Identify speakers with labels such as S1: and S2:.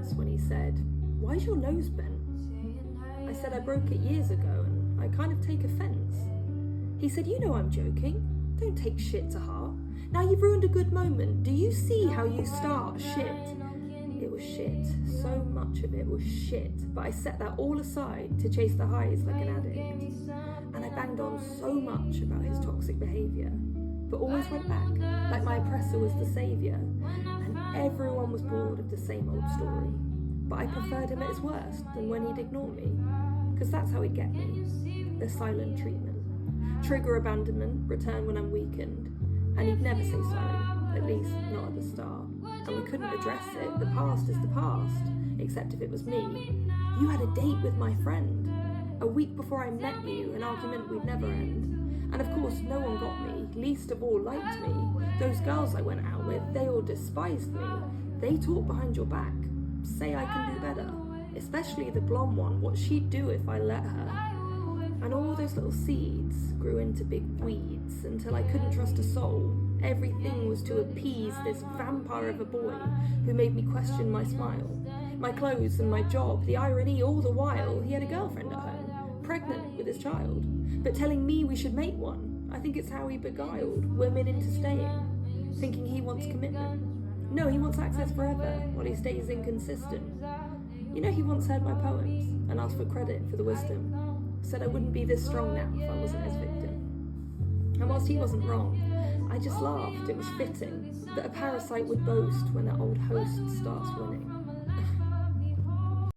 S1: worse when he said, "Why's your nose bent?" I said I broke it years ago and I kind of take offence. He said, "You know I'm joking. Don't take shit to heart. Now you've ruined a good moment. Do you see how you start shit?" It was shit. So much of it was shit. But I set that all aside to chase the highs like an addict. And I banged on so much about his toxic behaviour, but always went back, like my oppressor was the saviour. And everyone was bored of the same old story. But I preferred him at his worst than when he'd ignore me. Because that's how he'd get me. The silent treatment. Trigger abandonment, return when I'm weakened. And he'd never say sorry, at least not at the start. And we couldn't address it. The past is the past, except if it was me. "You had a date with my friend. A week before I met you, an argument we'd never end. And of course, no one got me, least of all liked me. Those girls I went out with, they all despised me. They talk behind your back, say I can do better. Especially the blonde one, what she'd do if I let her." And all those little seeds grew into big weeds until I couldn't trust a soul. Everything was to appease this vampire of a boy who made me question my smile, my clothes and my job. The irony, all the while, he had a girlfriend at home, pregnant with his child, but telling me we should make one. I think it's how he beguiled women into staying, thinking he wants commitment. No, he wants access forever while he stays inconsistent. You know, he once heard my poems and asked for credit for the wisdom. Said I wouldn't be this strong now if I wasn't his victim. And whilst he wasn't wrong, I just laughed. It was fitting that a parasite would boast when their old host starts winning.